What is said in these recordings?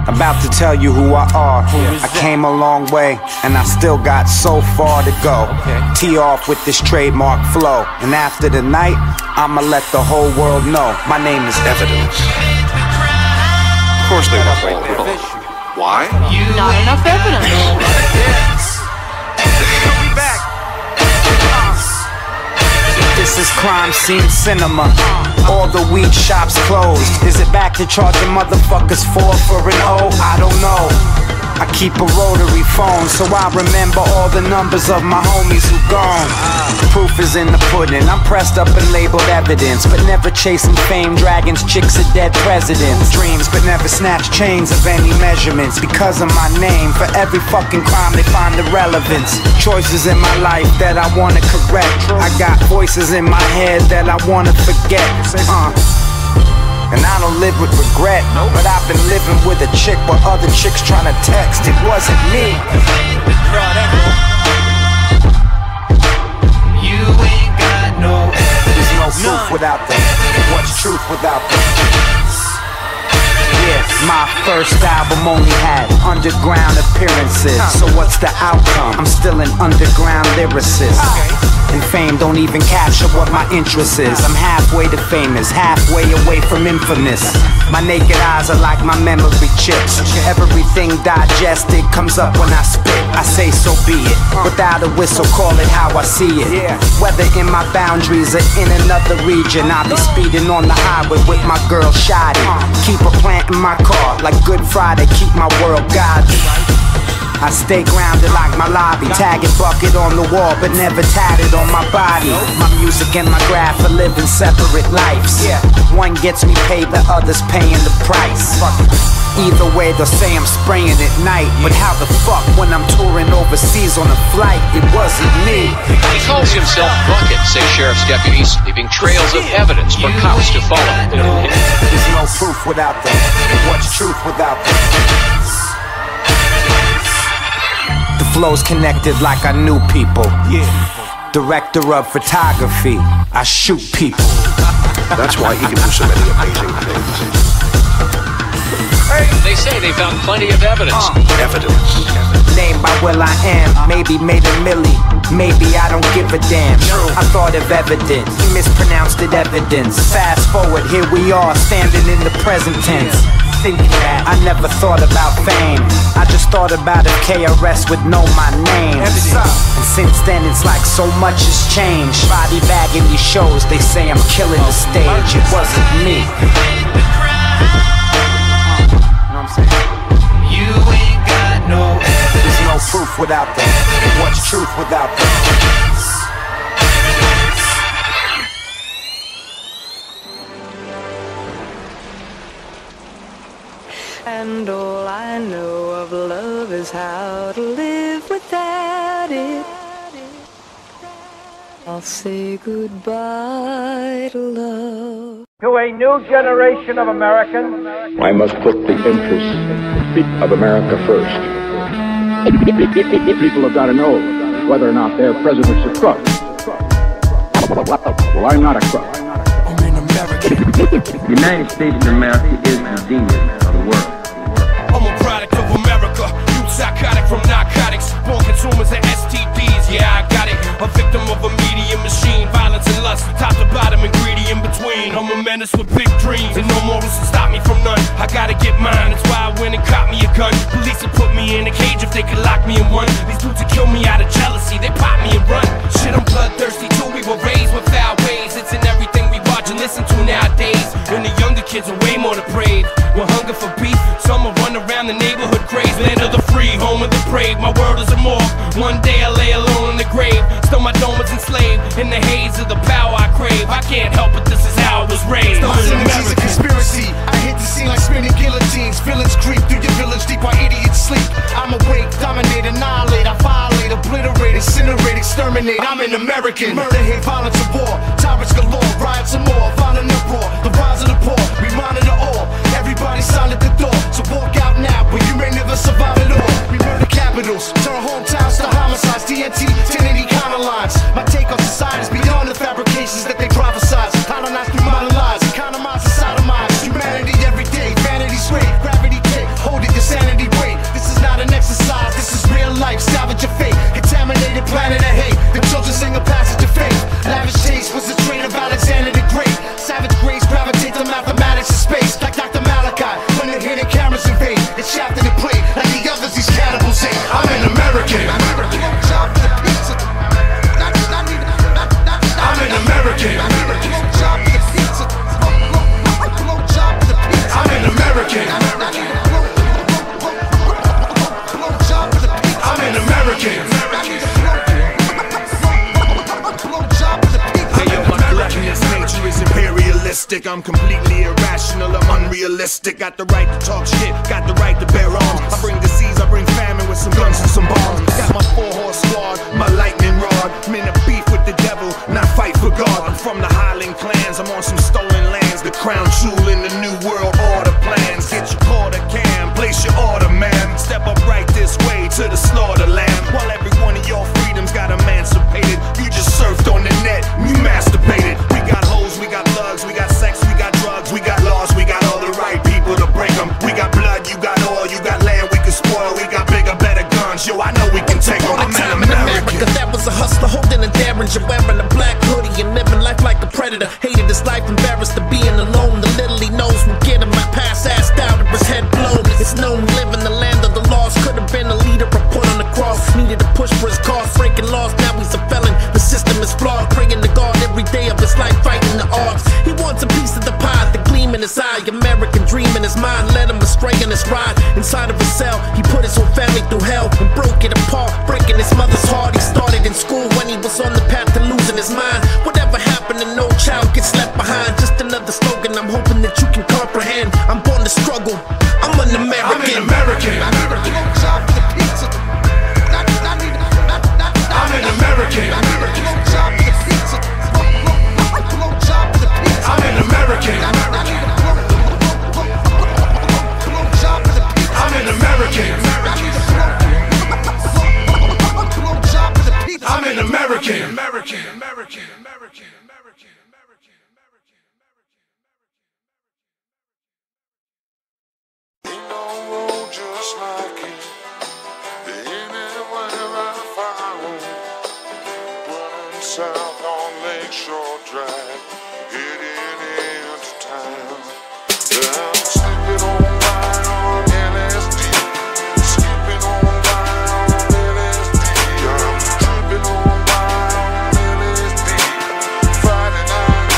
About to tell you who I are. I came a long way, and I still got so far to go. Tee off with this trademark flow, and after the night, I'ma let the whole world know my name is Evidence. Of course they want all of it. Why? Not enough evidence. This is crime scene cinema. All the weed shops closed. Is it back to charging motherfuckers for an O? I don't know. I keep a rotary phone, so I remember all the numbers of my homies who gone. Proof is in the pudding. I'm pressed up and labeled evidence, but never chasing fame, dragons, chicks, or dead presidents. Dreams, but never snatch chains of any measurements. Because of my name, for every fucking crime they find the relevance. Choices in my life that I wanna correct. I got voices in my head that I wanna forget. And I don't live with regret, but I've been living with a chick while other chicks trying to text. It wasn't me. You ain't got no evidence. There's no proof without them. What's truth without them? Yeah, my first album only had underground appearances. So what's the outcome? I'm still an underground lyricist. And fame don't even capture what my interest is. I'm halfway to famous, halfway away from infamous. My naked eyes are like my memory chips. Everything digested comes up when I spit. I say so be it. Without a whistle, call it how I see it. Whether in my boundaries or in another region, I'll be speeding on the highway with my girl Shotty. Keep a plant in my car like Good Friday, keep my world godly. I stay grounded like my lobby, tagging bucket on the wall, but never tatted on my body. My music and my graph are living separate lives. One gets me paid, the other's paying the price. Either way, they'll say I'm spraying at night, but how the fuck when I'm touring overseas on a flight? It wasn't me. He calls himself Bucket, say sheriff's deputies, leaving trails of evidence for cops to follow. There's no proof without them. What's truth without them? The flow's connected like I knew people. Director of photography, I shoot people. That's why he can do so many amazing things. They say they found plenty of evidence. Evidence. Named by Will I Am, maybe made a milli, maybe I don't give a damn. I thought of evidence, he mispronounced it evidence. Fast forward, here we are, standing in the present tense. Thinking that I never thought about fame, I just thought about if K.Y.S would know my name. And since then it's like so much has changed. Body bagging these shows, they say I'm killing the stage. It wasn't me. You ain't got no evidence. There's no proof without them. What's truth without them? And all I know of love is how to live without it. I'll say goodbye to love. To a new generation of Americans, I must put the interests of America first. People have got to know whether or not their president's a crook. Well, I'm not a crook. I'm an American. The United States of America is the genius of the world. I'm a product of America. Youth psychotic from narcotics. Born consumers of STDs. Yeah, I got it. A victim of a media machine. Violence and lust. Top to bottom and greedy in between. I'm a menace with big dreams. And no morals to stop me from none. I gotta get mine. That's why I went and caught me a gun. Police would put me in a cage if they could lock me in one. These dudes would kill me out of jealousy. They pop me and run. Shit, I'm bloodthirsty too. We were raised with foul ways. It's in everything we watch and listen to nowadays. And the younger kids are way more depraved. With hunger for beef, some will run around the neighborhood crazed. Land of the free, home of the brave. My world is a morgue. One day I lay alone in the grave. Still my dome is enslaved. In the haze of the power I crave. I can't help it, this is how I was raised. It's a conspiracy. I hit the scene like spinning guillotines. Villains creep through your village deep while idiots sleep. I'm awake, dominate, annihilate. I violate, obliterate, incinerate, exterminate. I'm an American. Murder, hate, violence, and war. Tyrants galore, riots and more. Violent uproar, the rise of the poor. We monitor all. Everybody silent the door. So walk out now, but you may never survive at all. We murder capitals, turn hometowns to homicides. TNT, 1080 counter lines. My take on society is beyond the fabrications that they prophesize. Colonized through modern lies, economize and sodomize. Humanity every day, vanity's great. American. I'm an American. Hey yo, my gluttonous nature is imperialistic. I'm completely irrational, I'm unrealistic. Got the right to talk shit, got the right to bear arms. I bring disease, I bring famine with some guns and some bombs. Got my 4-horse squad, my lightning rod. I'm in a beef with the devil, not fight for God. I'm from the Highland clans, I'm on some stolen lands. The crown jewel in the new world order plans. Get your quarter can, place your order, man. Step up right this way to the slaughter land. While every one of your freedoms got emancipated, you just surfed on the net, you masturbated. We got hoes, we got thugs, we got sex, we got drugs, we got laws, we got all the right people to break them. We got blood, you got oil, you got land we can spoil. We got bigger, better guns, yo, I know we can take on. I'm an American. That was a hustler holding a derringer, wearing a black hoodie and living life like a predator. Hated his life, embarrassed to being alone. The little he knows will get him. My past assed out of his head blown. It's known live in the land of the lost. Could have been a leader, a point on the cross. Needed to push for his cause, breaking laws. Now he's a felon. The system is flawed. Praying to God every day of his life, fighting the odds. He wants a piece of the pie, the gleam in his eye. American dream in his mind led him astray in his ride. Inside of his cell, he put his whole family through hell and broke it apart, breaking his mother's heart. He started in school when he was on the path to losing his mind. Whatever happened to no child gets left behind. Just another slogan, I'm hoping that you can comprehend. I'm born to struggle, I'm an American. I'm an American. I'm an American. I'm an American. I'm an American. I'm an American. Ain't no road just like it. Anywhere I found. Running south on Lakeshore Drive, heading into town. I'm sleeping on by on LSD. Sleeping on by on LSD. I'm tripping on by on LSD. Friday night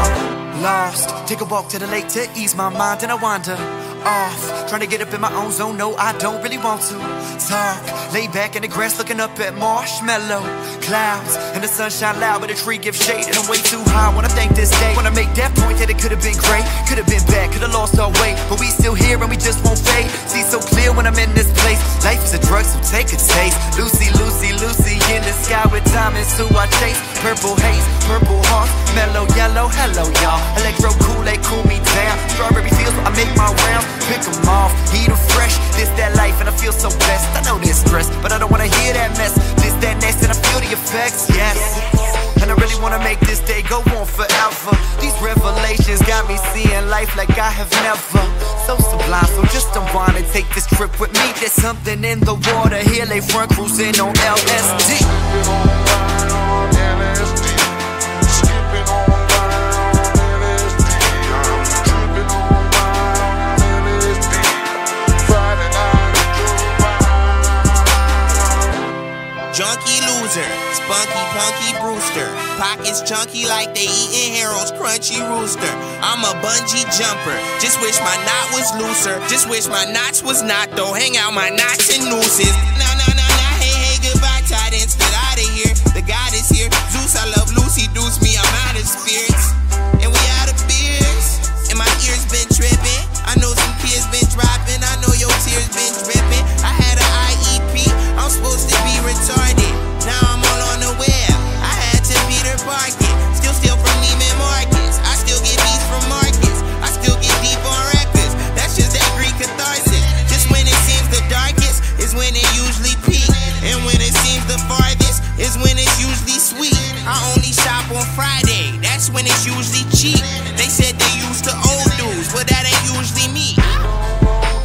I'm lost. Take a walk to the lake to ease my mind and I wander off, trying to get up in my own zone. No, I don't really want to talk. Lay back in the grass looking up at marshmallow clouds, and the sunshine loud, but the tree gives shade, and I'm way too high when I think this day. When I make that point that it could have been great, could have been bad, could have lost our way, but we still here and we just won't fade. See so clear when I'm in this place. Life is a drug, so take a taste. Lucy, Lucy, Lucy in the sky with diamonds who I chase. Purple haze, purple hearts, mellow yellow. Hello y'all, electro Kool-Aid cool me down. Strawberry fields, I make my rounds. Pick them off, eat them fresh. This that life and I feel so blessed. I know this stress, but I don't wanna hear that mess. This that next and I feel the effects, yes. And I really wanna make this day go on forever. These revelations got me seeing life like I have never. So sublime, so just unwind and take this trip with me. There's something in the water here, lay front cruising on LSD. Junkie loser, spunky punky Brewster. Pockets chunky like they eatin' Harold's crunchy rooster. I'm a bungee jumper, just wish my knot was looser. Just wish my knots was not though, hang out my knots and nooses. Nah, hey, goodbye, Tidance, get out of here. The God is here, Zeus, I love Lucy, deuce me, I'm out of spirits. And we out of beers, and my ears been trippin'. I know some kids been dropping, I know your tears been dripping. I had an IEP, I'm supposed to be retarded. Now I'm all on the web, I had to Peter Parkin. Still steal from Neiman Marcus, I still get beats from Marcus. I still get deep on records, that's just that Greek catharsis. Just when it seems the darkest is when it usually peaks, and when it seems the farthest is when it's usually sweet. I only shop on Friday, that's when it's usually cheap. They said they used the old dudes, but that ain't usually me.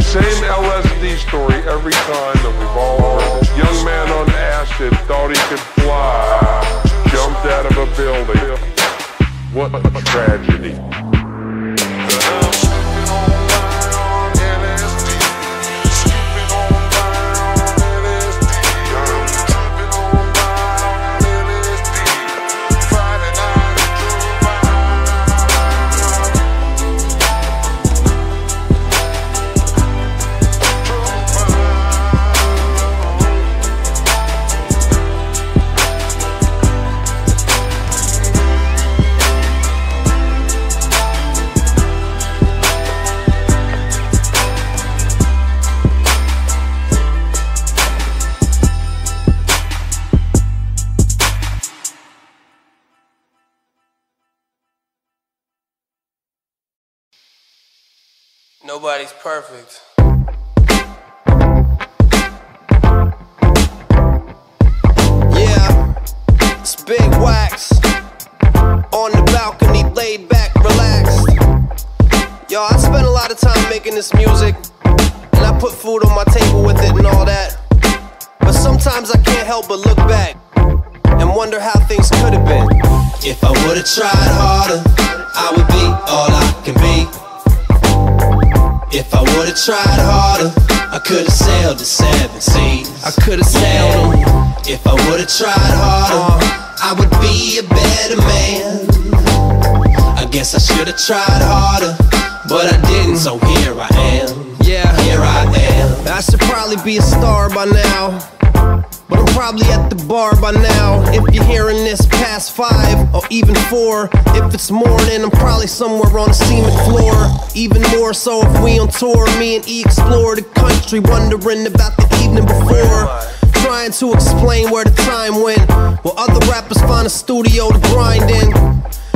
Same LSD story every time that we've all heard it. Young man on acid thought he could fly, jumped out of a building. What a tragedy. Nobody's perfect. Yeah, it's Big Wax. On the balcony, laid back, relaxed. Yo, I spent a lot of time making this music, and I put food on my table with it and all that. But sometimes I can't help but look back and wonder how things could have been. If I would've tried harder, I would be all I can be. If I would've tried harder, I could've sailed the 7 seas. I could've sailed them. If I would've tried harder, I would be a better man. I guess I should've tried harder, but I didn't, so here I am. Yeah, here I am. I should probably be a star by now, but I'm probably at the bar by now. If you're hearing this past 5 or even 4, if it's morning, I'm probably somewhere on the cement floor. Even more so if we on tour, me and E explore the country, wondering about the evening before, trying to explain where the time went, while other rappers find a studio to grind in.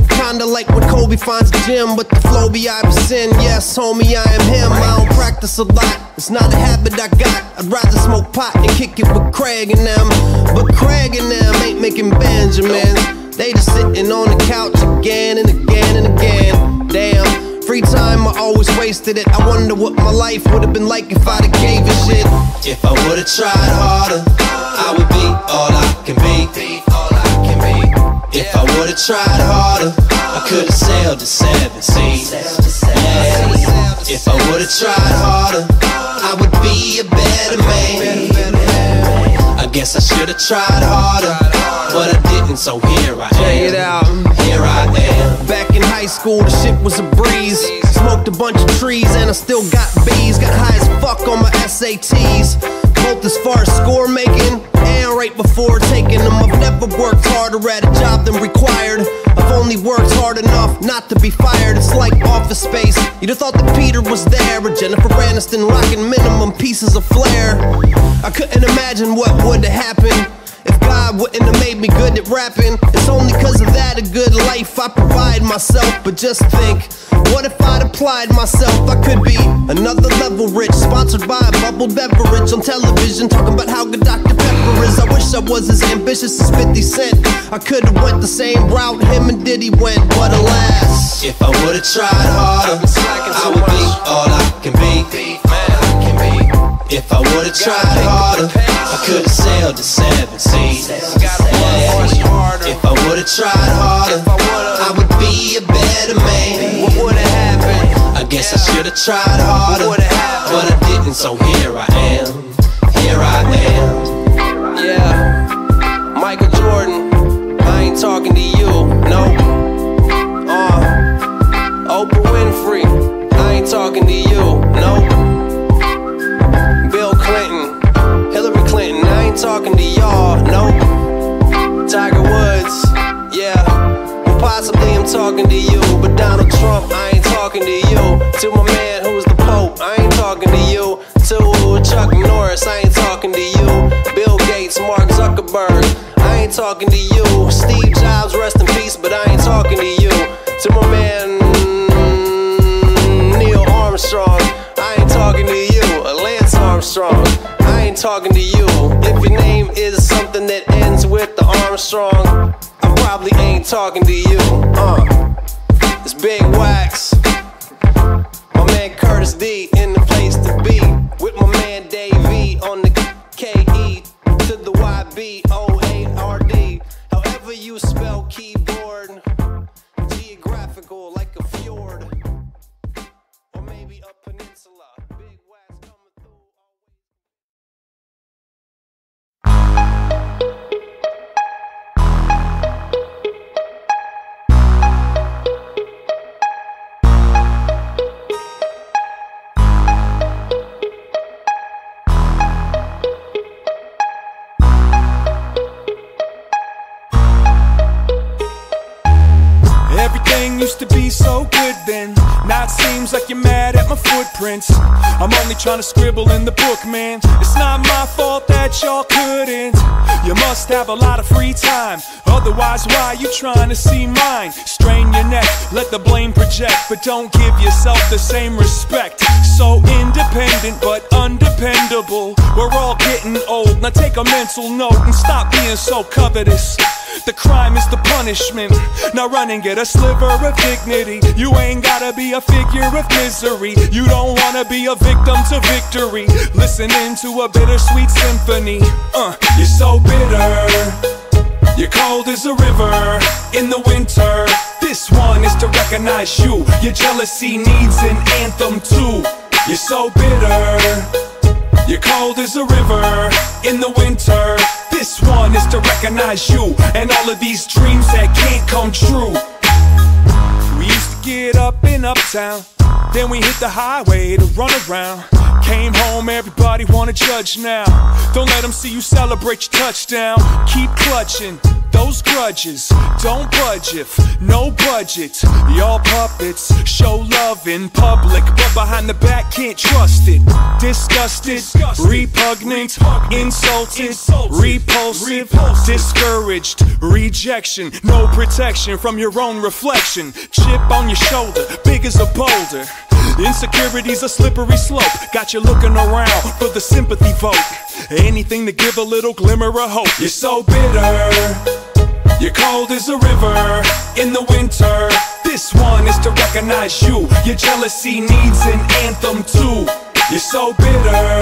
Kinda like when Kobe finds a gym, but the flow be Iverson. Yes, homie, I am him. I don't practice a lot, it's not a habit I got. I'd rather smoke pot and kick it with Craig and them. But Craig and them ain't making Benjamins. They just sitting on the couch again and again and again. Damn, free time, I always wasted it. I wonder what my life would have been like if I'd have gave a shit. If I would've tried harder, I would be all I can be. If I would've tried harder, I could've sailed the 7 seas. Yeah. If I would've tried harder, I would be a better man. I guess I should've tried harder, but I didn't, so here I am. Check it out. Here I am. Back in high school, the shit was a breeze. Smoked a bunch of trees and I still got B's. Got high as fuck on my SATs. Both as far as score making and right before taking them. I've never worked harder at a job than required. I've only worked hard enough not to be fired. It's like Office Space. You'd have thought that Peter was there, or Jennifer Aniston rocking minimum pieces of flair. I couldn't imagine what would have happened if God wouldn't have made me good at rapping. It's only cause of that a good life I provide myself. But just think, what if I'd applied myself? I could be another level rich, sponsored by a bubbled beverage on television, talking about how good Dr. Pepper is. I wish I was as ambitious as 50 Cent. I could've went the same route him and Diddy went, but alas. If I would've tried harder, I would be all I can be. If I would've tried harder, I could've sailed the 7 seas. Yeah. If I would've tried harder, I would be a better man. What would've happened? I guess I should've tried harder, but I didn't, so here I am. Here I am. Yeah, Michael Jordan, I ain't talking to you, no. Oprah Winfrey, I ain't talking to you, no. Bill Clinton, Hillary Clinton, I ain't talking to y'all, no. Tiger Woods, yeah, well possibly I'm talking to you, but Donald Trump, I ain't talking to you. To my man who's the Pope, I ain't talking to you. To Chuck Norris, I ain't talking to you. Bill Gates, Mark Zuckerberg, I ain't talking to you. Steve Jobs, rest in peace, but I ain't talking to you. To my man Neil Armstrong, I ain't talking to you. Lance Armstrong, I ain't talking to you. If your name is something that ends with the Armstrong, I probably ain't talking to you. It's Big Wax, my man Curtis D in the place to be, with my man Dave V on the K.E to the YBOARD. However you spell keyboard, geographical like a fjord, or maybe a peninsula. Big Wax coming through. Everything used to be so good then. Now it seems like you're mad at my footprints. I'm only trying to scribble in the book, man. It's not my fault that y'all couldn't. You must have a lot of free time, otherwise why you trying to see mine? Strain your neck, let the blame project, but don't give yourself the same respect. so independent but undependable. We're all getting old, now take a mental note and stop being so covetous. The crime is the punishment. Now run and get a sliver of dignity. You ain't gotta be a figure of misery. You don't wanna be a victim to victory. Listening to a bittersweet symphony. You're so bitter. You're cold as a river in the winter. This one is to recognize you. Your jealousy needs an anthem too. You're so bitter. You're cold as a river in the winter. This one is to recognize you and all of these dreams that can't come true. We used to get up in Uptown, then we hit the highway to run around. Came home, everybody wanna judge now. Don't let them see you celebrate your touchdown. Keep clutching those grudges, don't budge if no budget. Y'all puppets show love in public, but behind the back can't trust it. Disgusted, repugnant, insulted, repulsive, discouraged, rejection. No protection from your own reflection. Chip on your shoulder, big as a boulder. Insecurity's a slippery slope. Got you looking around for the sympathy vote. Anything to give a little glimmer of hope. You're so bitter. You're cold as a river in the winter. This one is to recognize you. Your jealousy needs an anthem too. You're so bitter.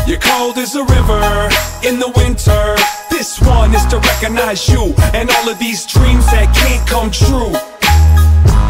You're cold as a river in the winter. This one is to recognize you and all of these dreams that can't come true.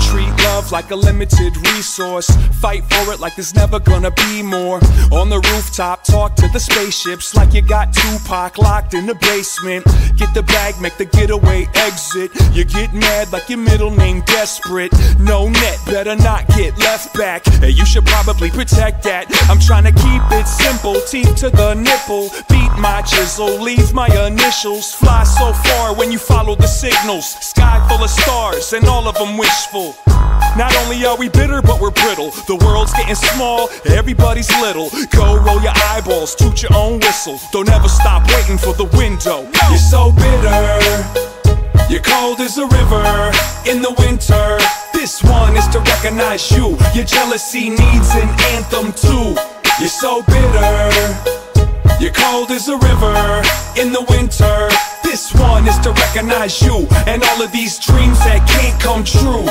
Treat love like a limited resource. Fight for it like there's never gonna be more. On the rooftop, talk to the spaceships like you got Tupac locked in the basement. Get the bag, make the getaway exit. You get mad like your middle name desperate. No net, better not get left back. Hey, you should probably protect that. I'm trying to keep it simple, teeth to the nipple. Beat my chisel, leave my initials. Fly so far when you follow the signals. Sky full of stars and all of them wishful. Not only are we bitter, but we're brittle. The world's getting small, everybody's little. Go roll your eyeballs, toot your own whistle. Don't ever stop waiting for the window. You're so bitter. You're cold as a river in the winter. This one is to recognize you. Your jealousy needs an anthem too. You're so bitter. You're cold as a river in the winter. This one is to recognize you and all of these dreams that can't come true.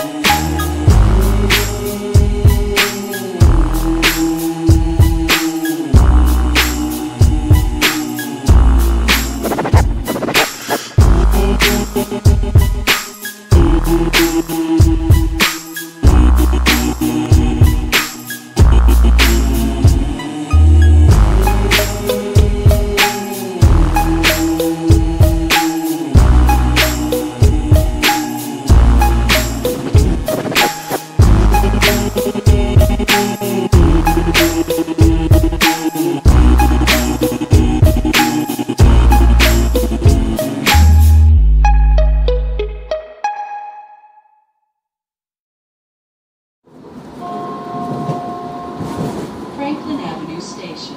Franklin Avenue Station.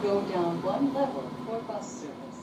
Go down one level for bus service.